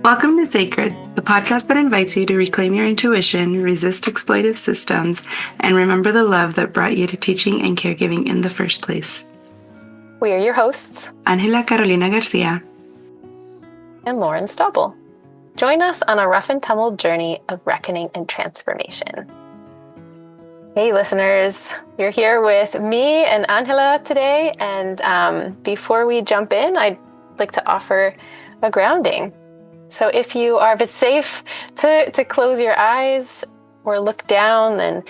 Welcome to Sacred, the podcast that invites you to reclaim your intuition, resist exploitive systems, and remember the love that brought you to teaching and caregiving in the first place. We are your hosts, Ángela Carolina Garcia and Lauren Stubble. Join us on a rough and tumble journey of reckoning and transformation. Hey listeners, you're here with me and Ángela today, and before we jump in, I'd like to offer a grounding. So if it's safe to close your eyes or look down, then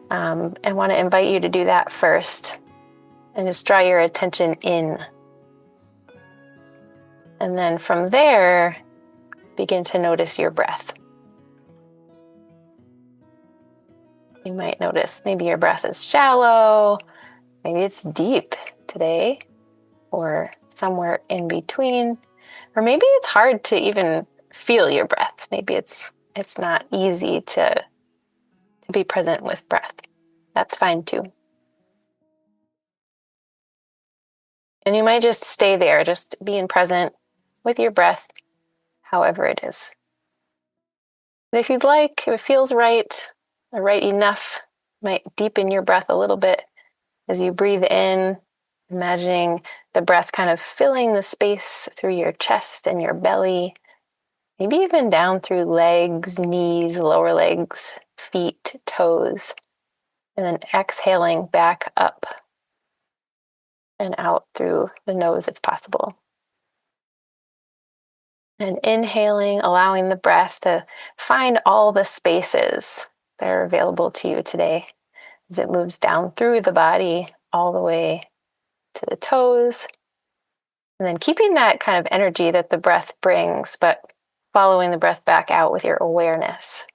I want to invite you to do that first and just draw your attention in. And then from there, begin to notice your breath. You might notice maybe your breath is shallow, maybe it's deep today, or somewhere in between, or maybe it's hard to even feel your breath. Maybe it's not easy to be present with breath. That's fine too. And you might just stay there, just being present with your breath, however it is. And if you'd like, if it feels right, or right enough, you might deepen your breath a little bit as you breathe in, imagining the breath kind of filling the space through your chest and your belly, maybe even down through legs, knees, lower legs, feet, toes, and then exhaling back up and out through the nose if possible. And inhaling, allowing the breath to find all the spaces that are available to you today as it moves down through the body all the way to the toes. And then keeping that kind of energy that the breath brings, but following the breath back out with your awareness.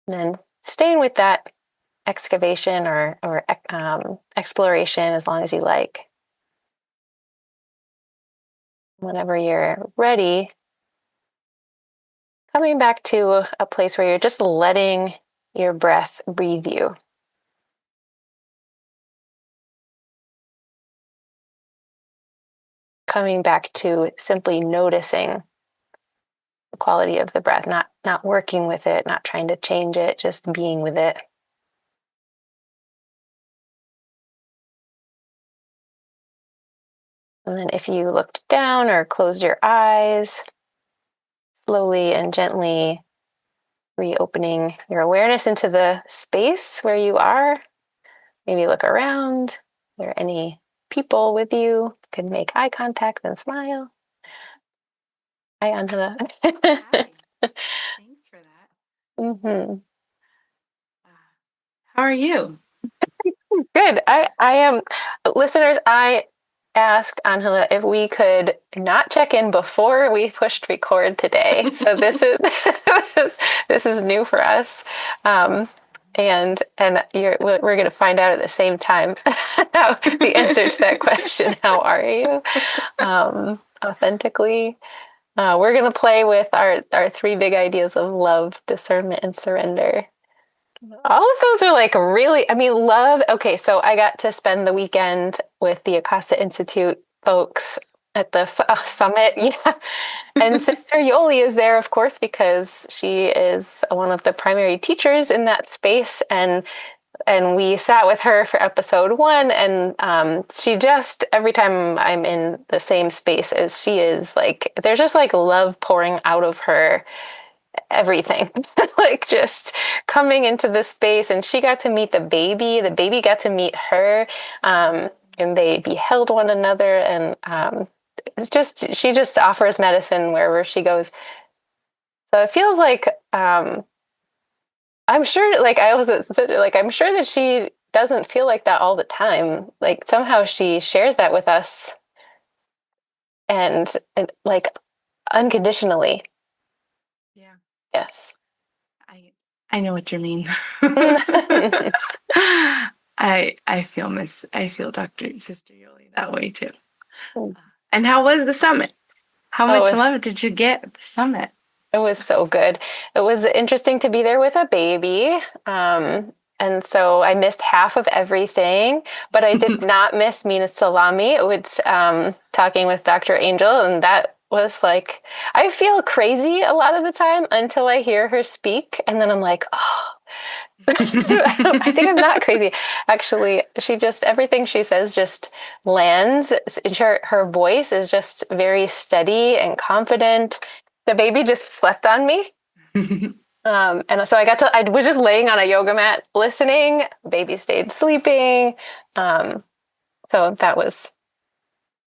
And then staying with that excavation or exploration as long as you like. Whenever you're ready, coming back to a place where you're just letting your breath breathe you. Coming back to simply noticing the quality of the breath, not working with it, not trying to change it, just being with it. And then if you looked down or closed your eyes, slowly and gently reopening your awareness into the space where you are. Maybe look around. Are there any people with you? You can make eye contact and smile. Hi, Angela. Hi. Thanks for that. Mm-hmm. How are you? Good. I am. Listeners, I asked Angela if we could not check in before we pushed record today. So this is this is new for us, and we're going to find out at the same time the answer to that question. How are you? Authentically, we're going to play with our three big ideas of love, discernment, and surrender. All of those are like really, love. Okay, so I got to spend the weekend with the Acosta Institute folks at the summit. Yeah. And Sister Yoli is there, of course, because she is one of the primary teachers in that space. And we sat with her for episode 1. And she just, every time I'm in the same space as she is, like, there's just like love pouring out of her. Everything like just coming into the space, and she got to meet the baby got to meet her, and they beheld one another, and she just offers medicine wherever she goes. So it feels like I'm sure, like I was like, I'm sure that she doesn't feel like that all the time. Like somehow she shares that with us, and like unconditionally. Yes. I know what you mean. I feel Sister Yoli that way too. And how was the summit? How much love did you get at the summit? It was so good. It was interesting to be there with a baby. And so I missed half of everything, but I did not miss Mina Salami, which talking with Dr. Angel, and that was like, I feel crazy a lot of the time until I hear her speak. And then I'm like, oh, I think I'm not crazy. Actually, everything she says just lands. Her voice is just very steady and confident. The baby just slept on me. And so I was just laying on a yoga mat listening. Baby stayed sleeping. So that was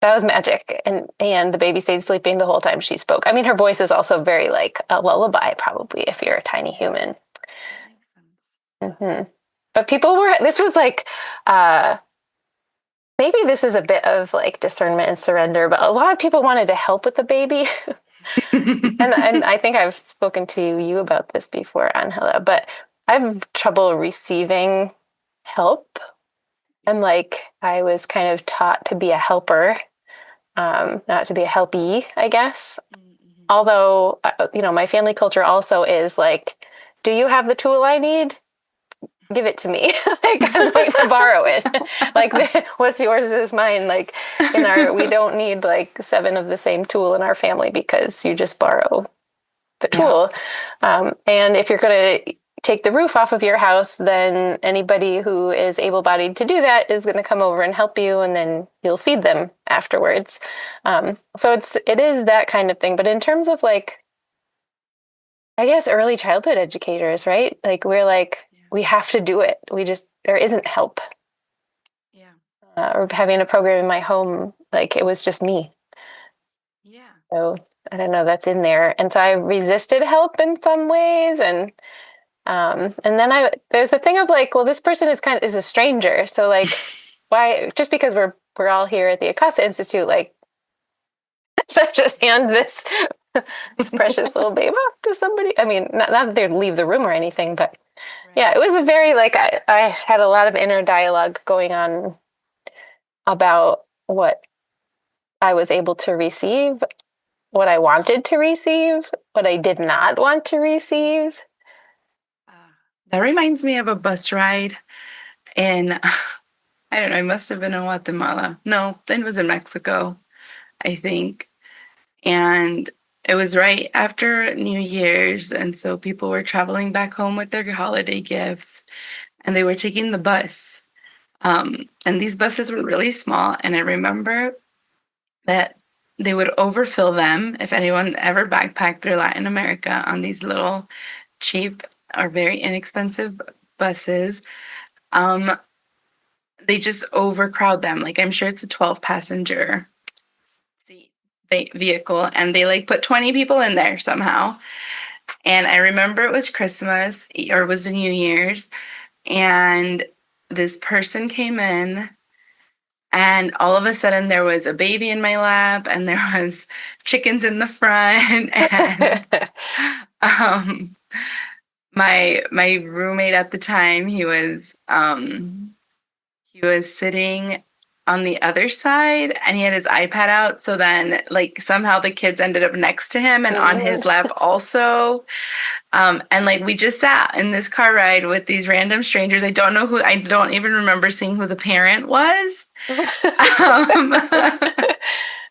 magic. And the baby stayed sleeping the whole time she spoke. I mean, her voice is also very like a lullaby, probably, if you're a tiny human. That makes sense. Hmm. But this was like, maybe this is a bit of like discernment and surrender, but a lot of people wanted to help with the baby. And I think I've spoken to you about this before, Angela, but I have trouble receiving help. I'm like, I was kind of taught to be a helper, not to be a helpee, I guess. Mm-hmm. Although, my family culture also is like, do you have the tool I need? Give it to me. Like, I'd like to borrow it. Like, what's yours is mine. Like, we don't need like 7 of the same tool in our family because you just borrow the tool. Yeah. And if you're going to take the roof off of your house, then anybody who is able-bodied to do that is going to come over and help you, and then you'll feed them afterwards. So it is that kind of thing. But in terms of like, I guess early childhood educators, right? Like we're like, we have to do it. There isn't help. Yeah. Or having a program in my home, like it was just me. Yeah. So I don't know, that's in there. And so I resisted help in some ways. And then there's a thing of like, well, this person is a stranger. So like, why, just because we're all here at the Akasa Institute, like, should I just hand this precious little babe off to somebody? I mean, not that they'd leave the room or anything, but yeah, it was a very like I had a lot of inner dialogue going on about what I was able to receive, what I wanted to receive, what I did not want to receive. That reminds me of a bus ride in, I don't know, I must have been in Guatemala. No, it was in Mexico, I think. And it was right after New Year's. And so people were traveling back home with their holiday gifts and they were taking the bus. And these buses were really small. And I remember that they would overfill them if anyone ever backpacked through Latin America on these little cheap or very inexpensive buses. They just overcrowd them. Like I'm sure it's a 12-passenger seat vehicle, and they like put 20 people in there somehow. And I remember it was Christmas or it was New Year's, and this person came in, and all of a sudden there was a baby in my lap, and there was chickens in the front, and my roommate at the time, he was sitting on the other side and he had his iPad out. So then like somehow the kids ended up next to him and on his lap also. And like we just sat in this car ride with these random strangers. I don't even remember seeing who the parent was.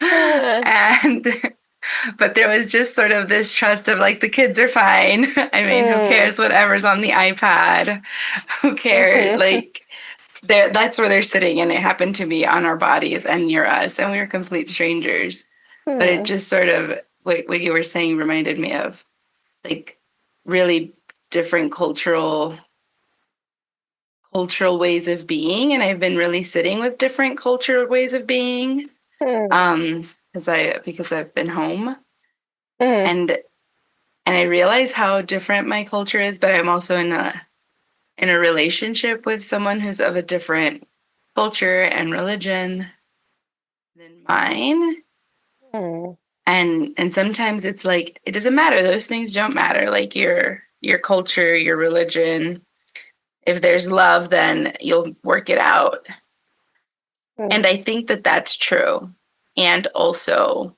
And but there was just sort of this trust of like the kids are fine. I mean, who cares whatever's on the iPad? Who cares? Like that's where they're sitting, and it happened to be on our bodies and near us, and we were complete strangers. But it just sort of what you were saying reminded me of like really different cultural ways of being, and I've been really sitting with different cultural ways of being because I've been home and I realize how different my culture is, but I'm also in a relationship with someone who's of a different culture and religion than mine. And sometimes it's like it doesn't matter. Those things don't matter. Like your culture, your religion. If there's love, then you'll work it out. And I think that that's true. And also,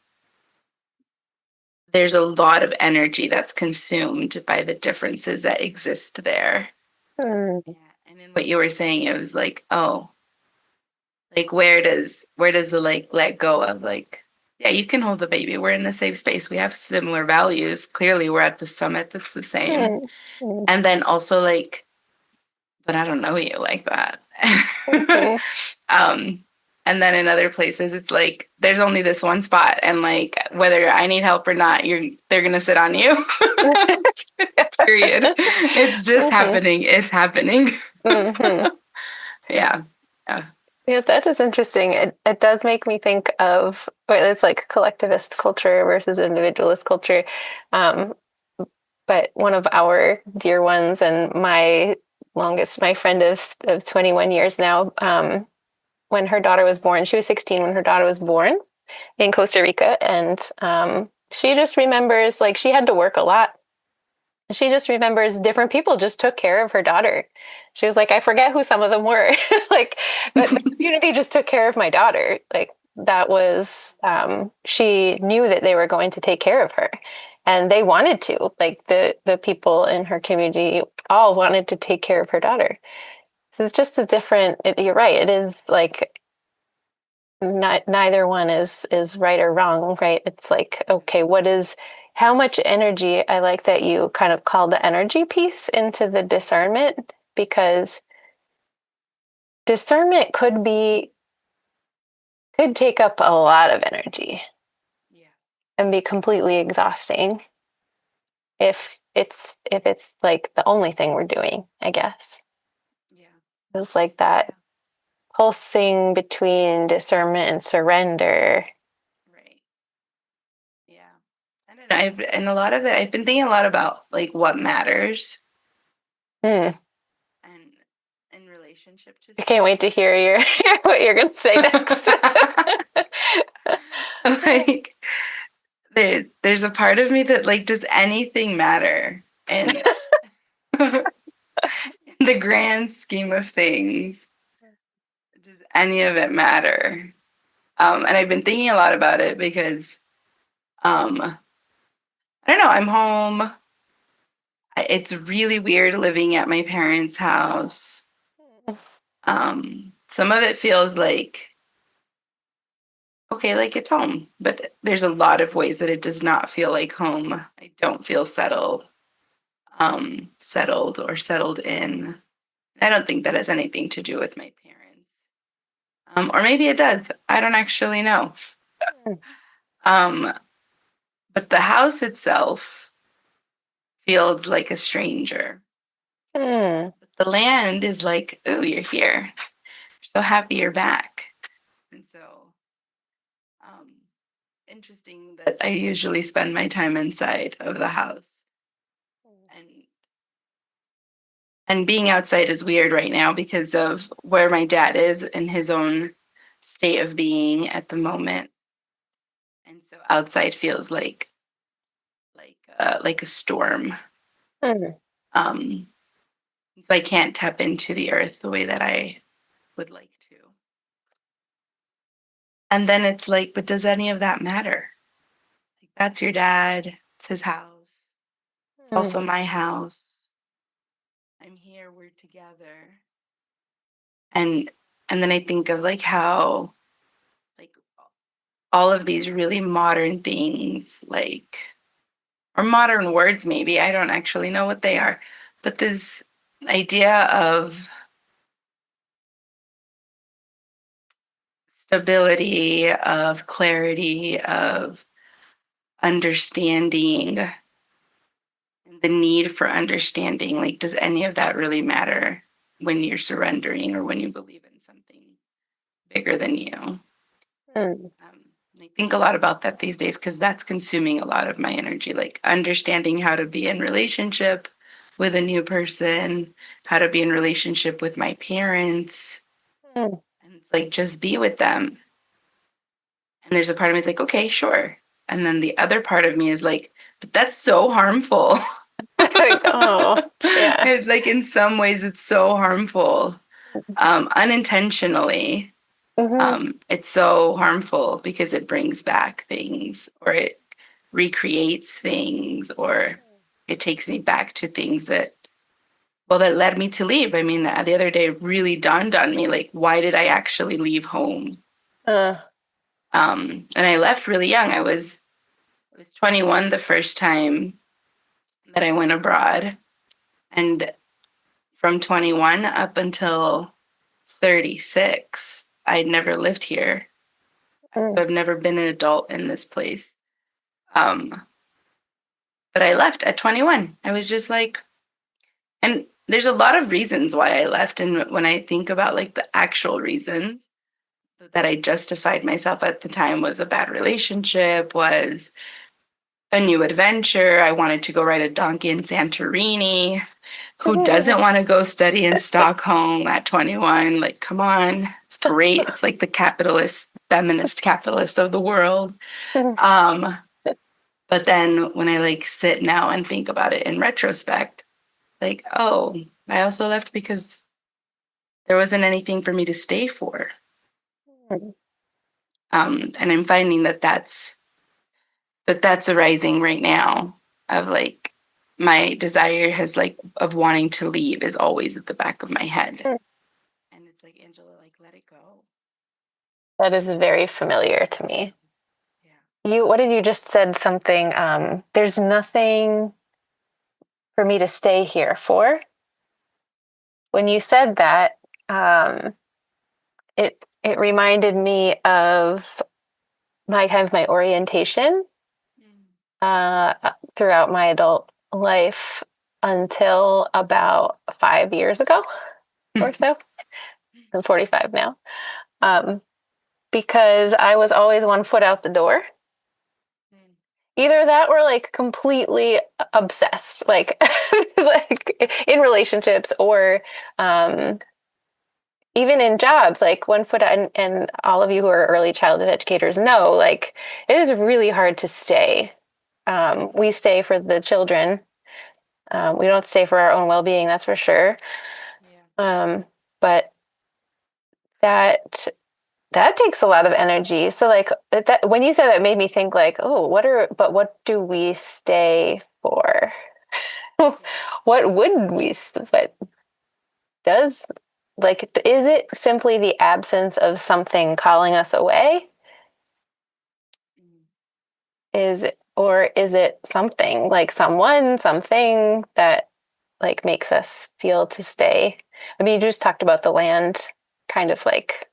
there's a lot of energy that's consumed by the differences that exist there. Yeah. And in what you were saying, it was like, oh, like where does the like let go of like Yeah, you can hold the baby. We're in a safe space. We have similar values. Clearly, we're at the summit that's the same. Hmm. Hmm. And then also, like, but I don't know you like that. Okay. um, and then in other places, it's like there's only this one spot, and like whether I need help or not, they're gonna sit on you. Period. It's just Hmm. happening. It's happening. Hmm. Yeah. Yeah. Yeah, that is interesting. It does make me think of, well, it's like collectivist culture versus individualist culture. Um, but one of our dear ones and my friend of 21 years now, when her daughter was born, she was 16 when her daughter was born in Costa Rica. And she just remembers like she had to work a lot. She just remembers different people just took care of her daughter. She was like, I forget who some of them were. Like, but the community just took care of my daughter. Like, that was, she knew that they were going to take care of her. And they wanted to, like the people in her community all wanted to take care of her daughter. So it's just a different, you're right. It is like neither one is right or wrong, right? It's like, okay, what is how much energy? I like that you kind of call the energy piece into the discernment because discernment could take up a lot of energy Yeah. and be completely exhausting if it's like the only thing we're doing, I guess. Yeah. It's like that Yeah. pulsing between discernment and surrender. Right. Yeah. I don't know. And a lot of it, I've been thinking a lot about like what matters Hmm. and in relationship to I can't wait to hear your what you're going to say next. like there's a part of me that like, does anything matter? And in the grand scheme of things, does any of it matter? And I've been thinking a lot about it because I don't know, I'm home. It's really weird living at my parents' house. Some of it feels like okay, like it's home, but there's a lot of ways that it does not feel like home. I don't feel settled or settled in. I don't think that has anything to do with my parents. Or maybe it does. I don't actually know. Um, but the house itself feels like a stranger. Hmm. But the land is like, oh, you're here. So happy you're back. And so, um, interesting that I usually spend my time inside of the house. And being outside is weird right now because of where my dad is in his own state of being at the moment. And so outside feels like a storm. Hmm. Um, so I can't tap into the earth the way that I would like to. And then it's like, but does any of that matter? Like, that's your dad. It's his house. It's Hmm. also my house. I'm here. We're together. And then I think of like how like all of these really modern things, like or modern words, maybe I don't actually know what they are, but this idea of stability, of clarity, of understanding, the need for understanding. Like, does any of that really matter when you're surrendering or when you believe in something bigger than you? Hmm. I think a lot about that these days because that's consuming a lot of my energy, like understanding how to be in relationship with a new person, how to be in relationship with my parents. Hmm. And it's like, just be with them. And there's a part of me that's like, okay, sure. And then the other part of me is like, but that's so harmful. Like, oh, yeah. Like in some ways, it's so harmful, unintentionally. Hmm. It's so harmful because it brings back things or it recreates things or it takes me back to things that, well, that led me to leave. I mean, the other day really dawned on me like, why did I actually leave home? Uh, And I left really young. I was 21 the first time that I went abroad, and from 21 up until 36, I'd never lived here. So Mm. I've never been an adult in this place. Um, but I left at 21. I was just like, and there's a lot of reasons why I left. And when I think about like the actual reasons that I justified myself at the time was a bad relationship, was a new adventure. I wanted to go ride a donkey in Santorini. Who doesn't want to go study in Stockholm at 21? Like, come on. It's great. It's like the capitalist, feminist capitalist of the world. Um, but then when I like sit now and think about it in retrospect, like, oh, I also left because there wasn't anything for me to stay for. And I'm finding that that's arising right now of like my desire has like of wanting to leave is always at the back of my head. And it's like, Angela, like, let it go. That is very familiar to me. Yeah. What did you just said something? There's nothing for me to stay here for. When you said that, um, it reminded me of my kind of my orientation uh, throughout my adult life until about 5 years ago or so. I'm 45 now. Um, because I was always one foot out the door. Either that or like completely obsessed, like like in relationships or um, even in jobs, like one foot and all of you who are early childhood educators know, like it is really hard to stay. We stay for the children. We don't stay for our own well-being, that's for sure. Yeah. But that that takes a lot of energy. So like that when you said that, it made me think like, oh, what do we stay for? What would we, but does, like, is it simply the absence of something calling us away? Or is it something like someone, something that like makes us feel to stay? I mean, you just talked about the land kind of like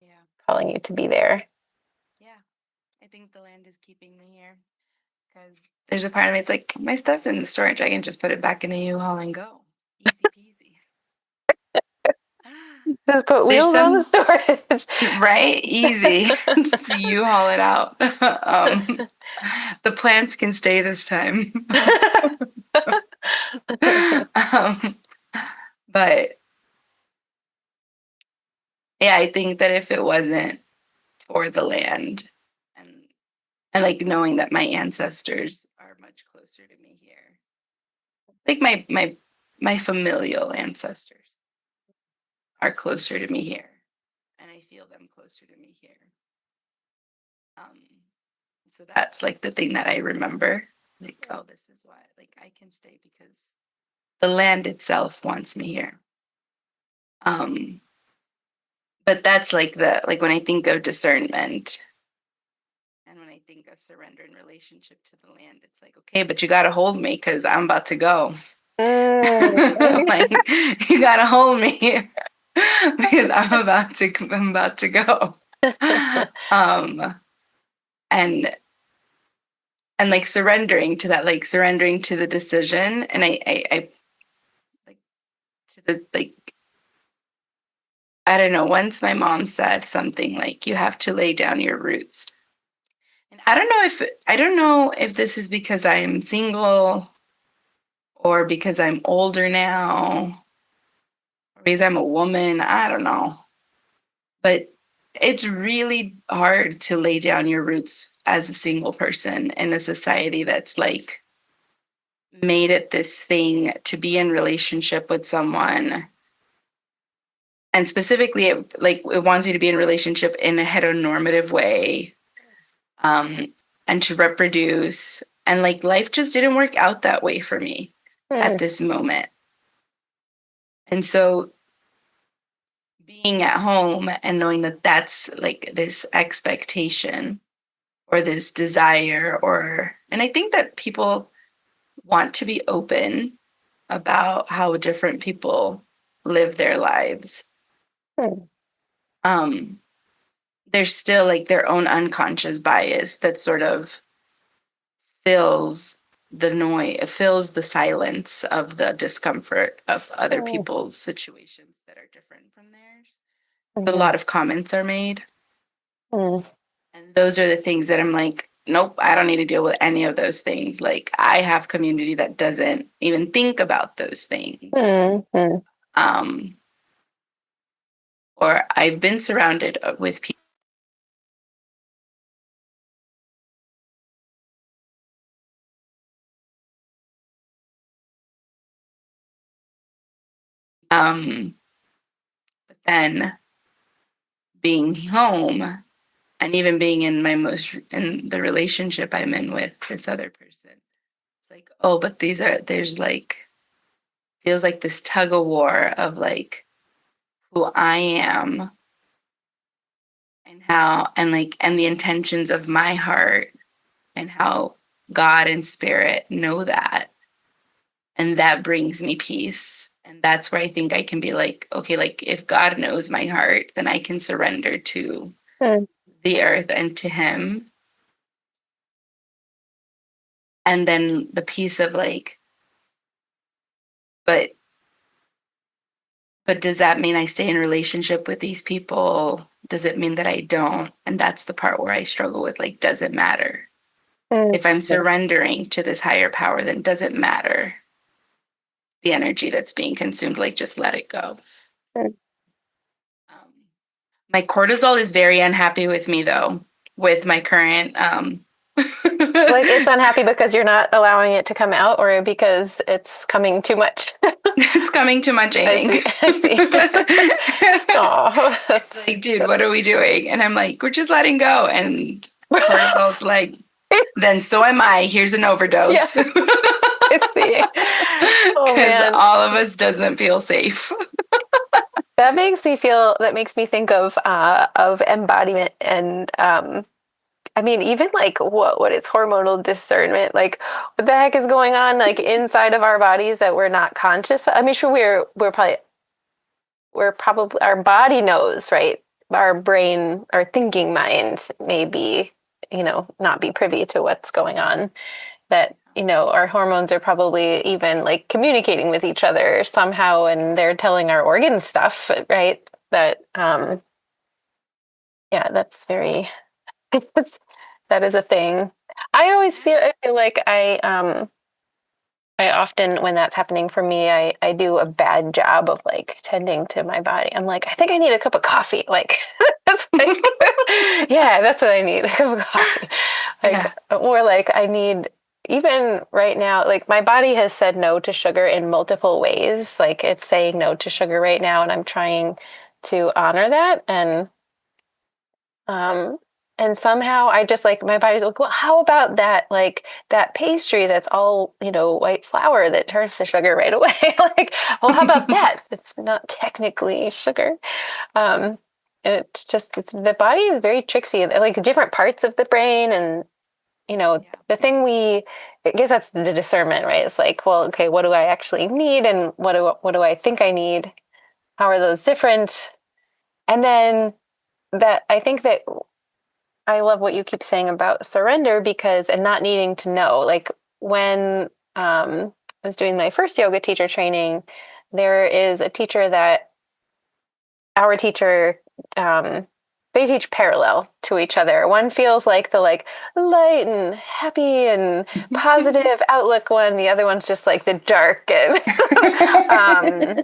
Yeah. calling you to be there. Yeah. I think the land is keeping me here because there's a part of me, it's like my stuff's in the storage. I can just put it back in a U-Haul and go. Easy peasy. Just put There's wheels on the some, storage. right? Easy. Just U-Haul it out. The plants can stay this time. um, but yeah, I think that if it wasn't for the land and and like knowing that my ancestors are much closer to me here, like my familial ancestors are closer to me here, and I feel them closer to me here. Um, so that's like the thing that I remember. Like, oh, this is why. Like, I can stay because the land itself wants me here. Um, but that's like the like when I think of discernment and when I think of surrender in relationship to the land, it's like, okay, but you got to hold me because I'm about to go. Mm. Like, you got to hold me because I'm about to go. Um, and and like surrendering to that, like surrendering to the decision, and I like to the like I don't know. Once my mom said something like, "You have to lay down your roots," and I don't know if this is because I'm single or because I'm older now or because I'm a woman. I don't know, but it's really hard to lay down your roots as a single person in a society that's like made it this thing to be in relationship with someone, and specifically it wants you to be in relationship in a heteronormative way, um and to reproduce, and like life just didn't work out that way for me at Mm. this moment. And so being at home and knowing that that's like this expectation or this desire, or and I think that people want to be open about how different people live their lives. Hmm. um there's still like their own unconscious bias that sort of fills the noise, it fills the silence of the discomfort of other Hmm. people's situations that are different from theirs. So a Hmm. lot of comments are made. Hmm. And those are the things that I'm like, nope, I don't need to deal with any of those things. Like, I have community that doesn't even think about those things. Hmm. Hmm. Um, or I've been surrounded with people. But then being home and even being in the relationship I'm in with this other person, it's like, oh, but there's like, feels like this tug of war of like who I am and how, and like, and the intentions of my heart and how God and spirit know that. And that brings me peace. And that's where I think I can be like, okay, like if God knows my heart, then I can surrender to Hmm. the earth and to Him. And then the peace of like, but does that mean I stay in relationship with these people? Does it mean that I don't? And that's the part where I struggle with like, does it matter? Hmm. If I'm surrendering to this higher power, then does it matter the energy that's being consumed? Like, just let it go. Hmm. Um, my cortisol is very unhappy with me, though, with my current. Like it's unhappy because you're not allowing it to come out, or because it's coming too much. It's coming too much, I I think. see. I see. Oh, It's like, dude, what are we doing? And I'm like, we're just letting go. And cortisol's like, then so am I. Here's an yeah. overdose. I see. Oh Because man. all of us doesn't feel safe. That makes me think of embodiment and I mean even like what is hormonal discernment? Like what the heck is going on like inside of our bodies that we're not conscious of? I mean sure we're probably our body knows, right? Our brain, our thinking mind may be, not be privy to what's going on. That, our hormones are probably even like communicating with each other somehow and they're telling our organs stuff, right? That yeah, that's very that is a thing. I feel like I often, when that's happening for me, I do a bad job of like tending to my body. I'm like, I think I need a cup of coffee. Like, that's like, yeah, that's what I need, a cup of coffee. Like, Yeah. or like I need, even right now, like my body has said no to sugar in multiple ways. Like it's saying no to sugar right now, and I'm trying to honor that. Um, and somehow I just like my body's like, well, how about that like that pastry that's all, white flour that turns to sugar right away? Like, well, how about that? It's not technically sugar. Um, and it's the body is very tricksy, like different parts of the brain and Yeah. the thing I guess that's the discernment, right? It's like, well, okay, what do I actually need and what do I think I need? How are those different? And then that I think that I love what you keep saying about surrender because and not needing to know. Like when I was doing my first yoga teacher training, there is a teacher that our teacher they teach parallel to each other. One feels like the like light and happy and positive outlook one. The other one's just like the dark and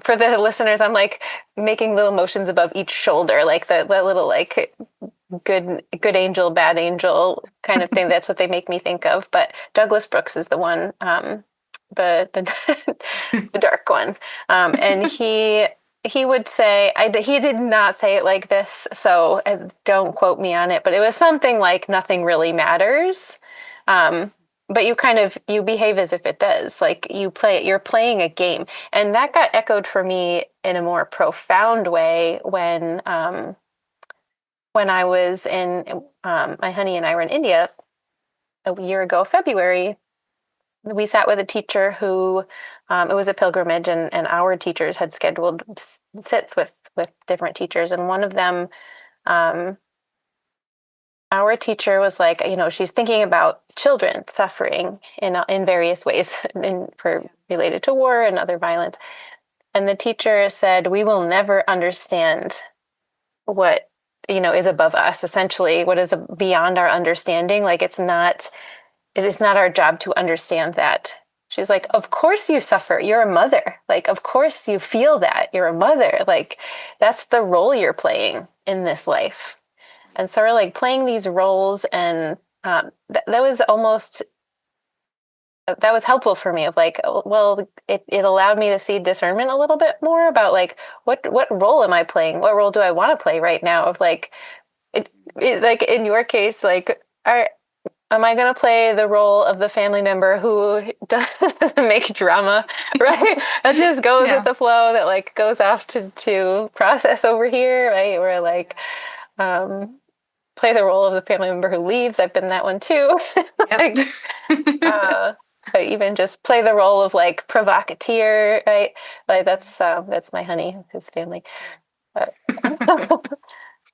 for the listeners, I'm like making little motions above each shoulder, like the little like good angel, bad angel kind of thing. That's what they make me think of. But Douglas Brooks is the one, the the dark one, and he would say he did not say it like this, so don't quote me on it. But it was something like nothing really matters. Um, but you behave as if it does. Like you're playing a game. And that got echoed for me in a more profound way when I was in my honey and I were in India a year ago, February. We sat with a teacher who it was a pilgrimage, and our teachers had scheduled sits with different teachers, and one of them, um, our teacher was like, she's thinking about children suffering in various ways, for related to war and other violence. And the teacher said, "We will never understand what is above us. Essentially, what is beyond our understanding. Like it is not our job to understand that." She's like, "Of course you suffer. You're a mother. Like, of course you feel that. You're a mother. Like, that's the role you're playing in this life." And so we're like playing these roles, and that was helpful for me. Of like, oh, well, it allowed me to see discernment a little bit more about like what role am I playing? What role do I want to play right now? Of like, like in your case, like, am I going to play the role of the family member who doesn't make drama, right? That just goes with Yeah. the flow, that like goes off to process over here, right? Where like, um, play the role of the family member who leaves. I've been that one too. Yep. Like, uh, but even just play the role of like provocateur, right? Like that's my honey, his family. But,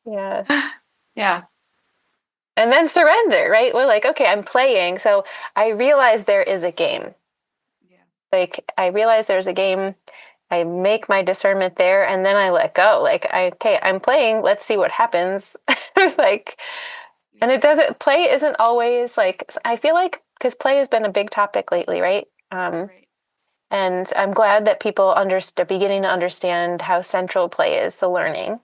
yeah. Yeah. And then surrender, right? We're like, okay, I'm playing. So I realize there is a game. Yeah. Like I realize there's a game. I make my discernment there, and then I let go. Like okay, I'm playing. Let's see what happens. Like, and Yeah. play isn't always like, I feel like, because play has been a big topic lately, right? Right. And I'm glad that people are beginning to understand how central play is to learning.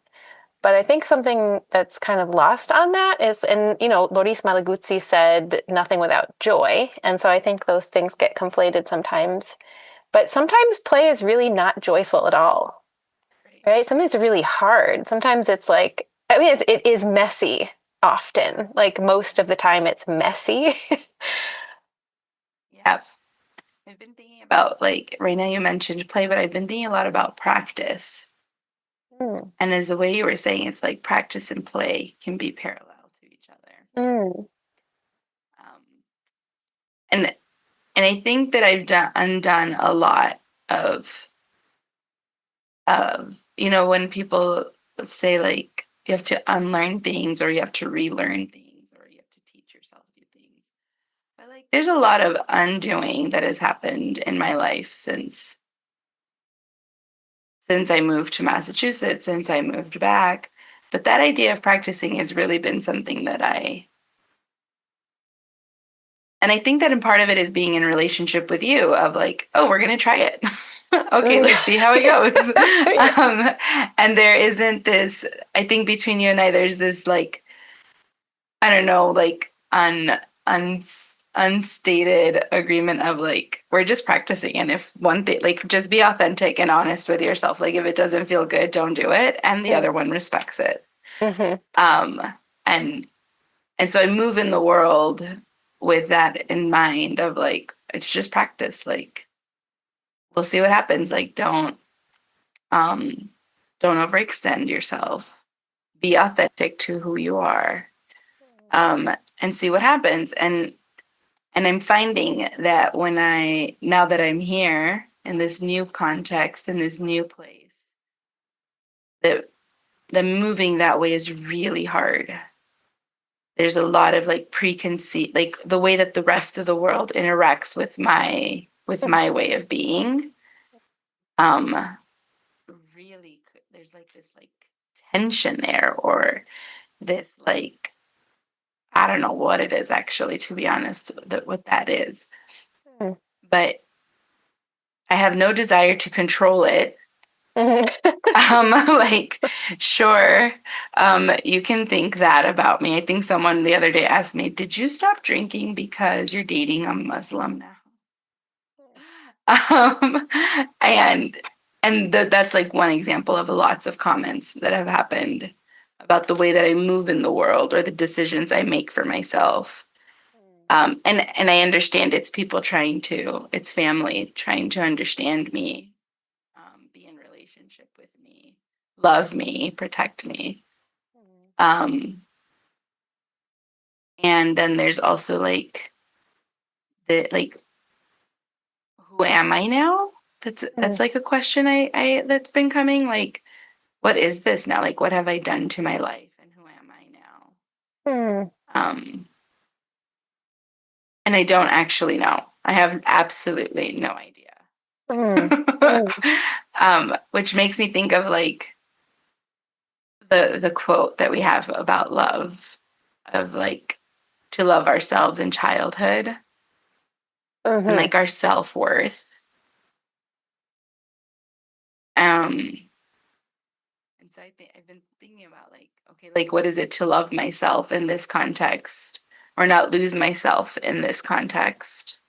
But I think something that's kind of lost on that is, and Loris Malaguzzi said nothing without joy. And so I think those things get conflated sometimes. But sometimes play is really not joyful at all, Right. right? Sometimes it's really hard. Sometimes it's like, I mean, it is messy often. Like most of the time, it's messy. Yeah. I've been thinking about, like, right now you mentioned play, but I've been thinking a lot about practice. Mm. And as the way you were saying, it's like practice and play can be parallel to each other. Mm. Um, and I think that I've undone a lot of when people say, like, you have to unlearn things, or you have to relearn things, or you have to teach yourself new things. But, like, there's a lot of undoing that has happened in my life since I moved to Massachusetts, since I moved back. But that idea of practicing has really been something that and I think that in part of it is being in relationship with you, of like, oh, we're going to try it. Okay, let's see how it goes. Yeah. And there isn't this, I think between you and I, there's this, like, I don't know, like, un, unstated agreement of, like, we're just practicing. And if one thing, like, just be authentic and honest with yourself. Like, if it doesn't feel good, don't do it. And the other one respects it. Mm-hmm. Um, and so I move in the world with that in mind, of like, it's just practice. Like, we'll see what happens. Like, um don't overextend yourself. Be authentic to who you are. And see what happens. And I'm finding that now that I'm here in this new context, in this new place, that moving that way is really hard. There's a lot of, like, preconceived, like, the way that the rest of the world interacts with my way of being. um Really, there's, like, this, like, tension there, or this, like, I don't know what it is, actually, to be honest, what that is. But I have no desire to control it. Mm-hmm. Like, sure, you can think that about me. I think someone the other day asked me, "Did you stop drinking because you're dating a Muslim now?" Um, and that's, like, one example of lots of comments that have happened about the way that I move in the world, or the decisions I make for myself. And I understand it's family trying to understand me, be in relationship with me, love me, protect me. Um, and then there's also like the like, who am I now? That's Mm, like a question I that's been coming. Like, what is this now? Like, what have I done to my life, and who am I now? mm, Um, and I don't actually know. I have absolutely no idea. mm, mm, Which makes me think of like the quote that we have about love, of like to love ourselves in childhood and mhm, like our self-worth. Um, and so I think I've been thinking about like, okay, like what is it to love myself in this context or not lose myself in this context?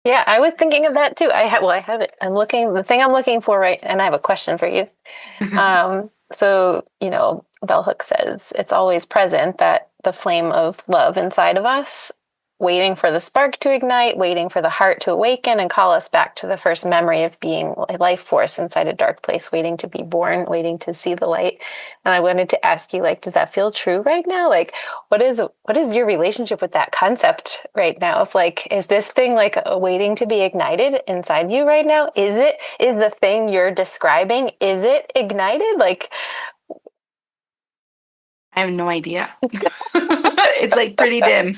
Yeah, I was thinking of that too. I have it. The thing I'm looking for, right, and I have a question for you. So, Bell Hooks says it's always present, that the flame of love inside of us, waiting for the spark to ignite, waiting for the heart to awaken and call us back to the first memory of being a life force inside a dark place, waiting to be born, waiting to see the light. And I wanted to ask you, like, does that feel true right now? Like, what is your relationship with that concept right now? Of like, is this thing like waiting to be ignited inside you right now? Is the thing you're describing, is it ignited? Like, I have no idea. It's like pretty dim.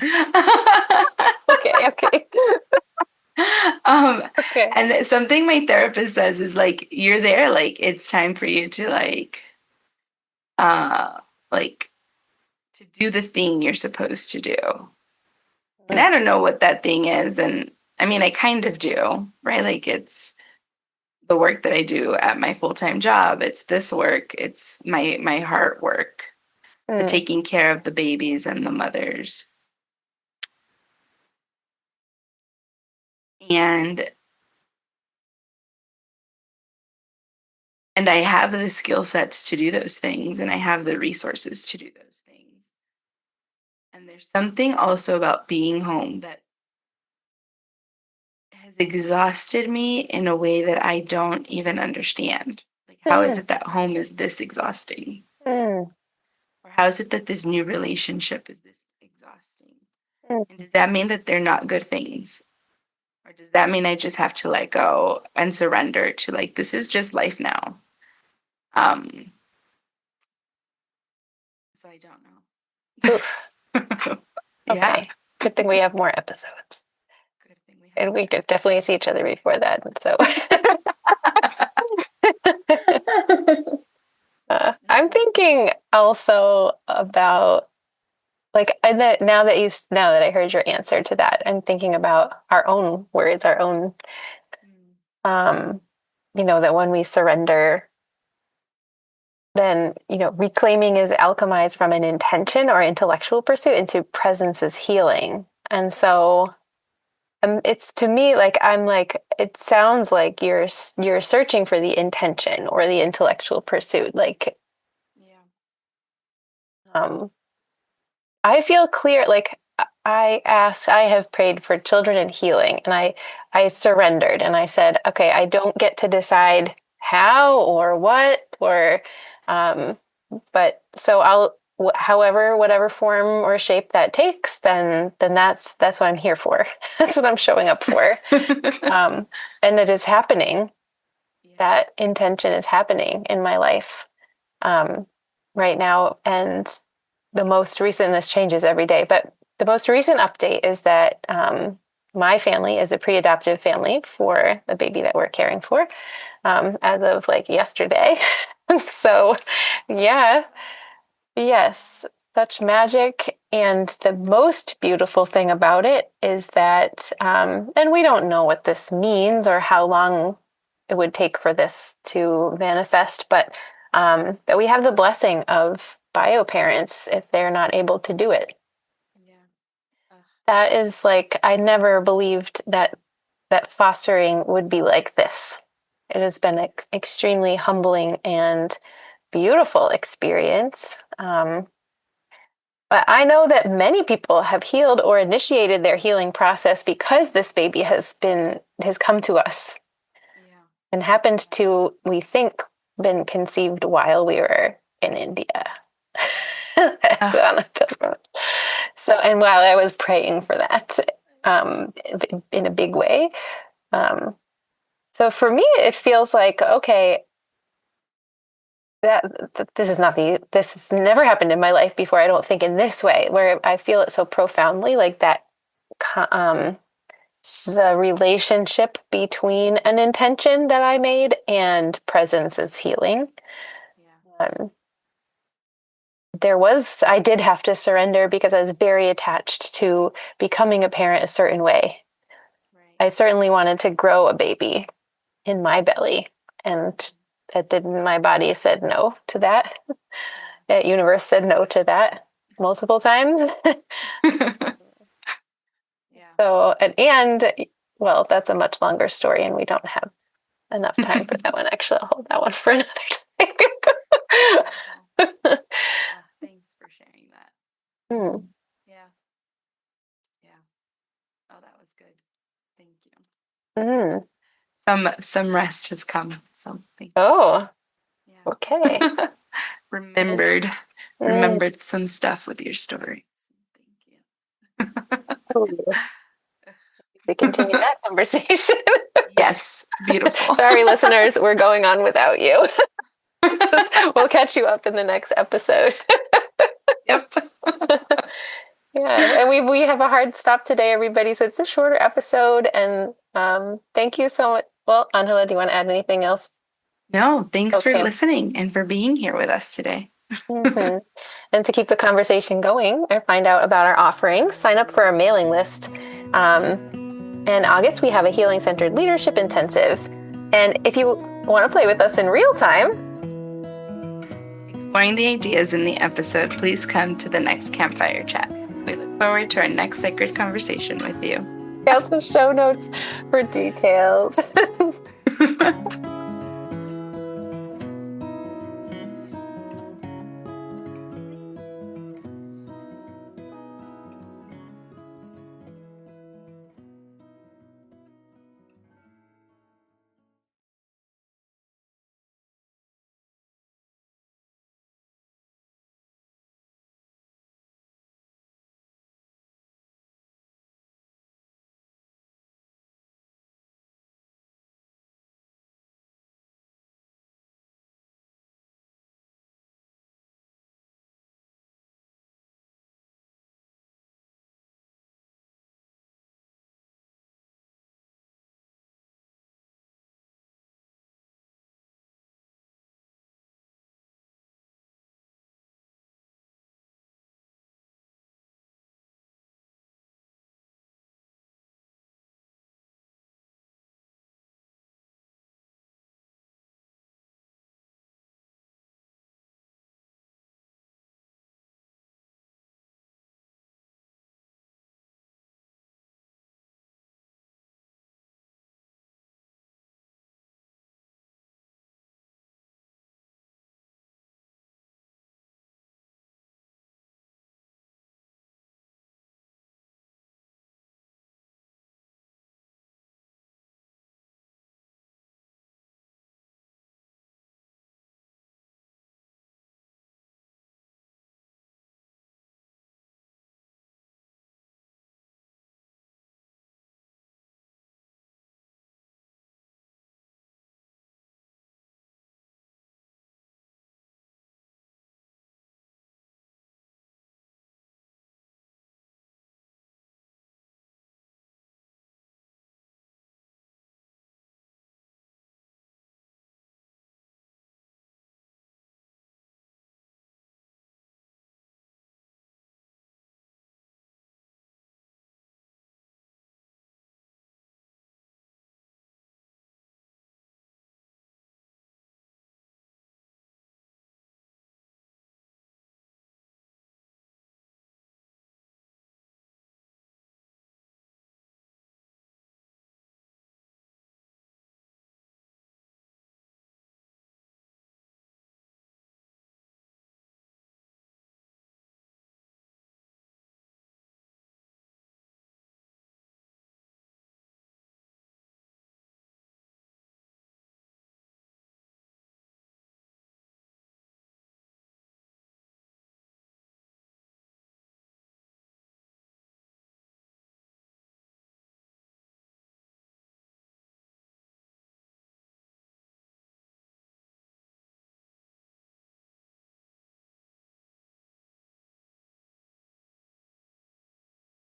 okay, okay, um, okay. and something my therapist says is like, you're there, like it's time for you to uh, like to do the thing you're supposed to do. And I Mm, don't know what that thing is. And I mean, I kind of do, right? Like it's the work that I do at my full-time job. It's this work. It's my heart work, the mm, taking care of the babies and the mothers. And and I have the skill sets to do those things and I have the resources to do those things. And there's something also about being home that has exhausted me in a way that I don't even understand. Like, how is mm, it that home is this exhausting? mm, Or how is it that this new relationship is this exhausting? And mm. does that mean that they're not good things? Or does that mean I just have to let go and surrender to like, this is just life now? Um, so I don't Oof. know. Yeah. Okay. Good thing we have more episodes. Good thing we And we could definitely see each other before that. So have. I'm thinking also about like, and that now that I heard your answer to that, I'm thinking about our own words, our own, um, that when we surrender, then, reclaiming is alchemized from an intention or intellectual pursuit into presence is healing. And so it's to me like I'm like it sounds like you're searching for the intention or the intellectual pursuit. Like Yeah. um, I feel clear. Like I have prayed for children and healing, and I surrendered, and I said, okay, I don't get to decide how or what or um, but so however, whatever form or shape that takes, then that's what I'm here for. That's what I'm showing up for. Um, and it is happening. Yeah. That intention is happening in my life um, right now. And the most recent, this changes every day, but the most recent update is that my family is a pre-adoptive family for the baby that we're caring for as of like yesterday. So, yeah, yes, such magic. And the most beautiful thing about it is that, and we don't know what this means or how long it would take for this to manifest, but that we have the blessing of bio parents if they're not able to do it. Yeah. Ugh. That is like, I never believed that fostering would be like this. It has been an extremely humbling and beautiful experience. But I know that many people have healed or initiated their healing process because this baby has come to us Yeah. and happened to, we think, been conceived while we were in India. So, Ah, and while I was praying for that, in a big way. Um, so for me, it feels like, okay, that this has never happened in my life before. I don't think in this way, where I feel it so profoundly, like that, um, the relationship between an intention that I made and presence is healing. yeah. Um, I did have to surrender because I was very attached to becoming a parent a certain way. Right. I certainly wanted to grow a baby in my belly, and my body said no to that. The universe said no to that multiple times. Yeah. Yeah. So, well, that's a much longer story, and we don't have enough time for that one. Actually, I'll hold that one for another Beautiful. time. Thanks for sharing that. Hmm. Yeah. Yeah. Oh, that was good. Thank you. Mm. Some rest has come. So thank Oh, okay. you. remembered Mm. remembered some stuff with your story. Thank We continue you. that conversation. Yes. Beautiful. Sorry, listeners, we're going on without you. We'll catch you up in the next episode. Yep. Yeah, and we have a hard stop today, everybody. So it's a shorter episode, and thank you so much. Well, Angela, do you want to add anything else? No, thanks for Okay. listening and for being here with us today. Mm-hmm. And to keep the conversation going or find out about our offerings, sign up for our mailing list. In August, we have a healing centered leadership intensive. And if you want to play with us in real time, Exploring the ideas in the episode, please come to the next campfire chat. We look forward to our next sacred conversation with you. check out the show notes for details.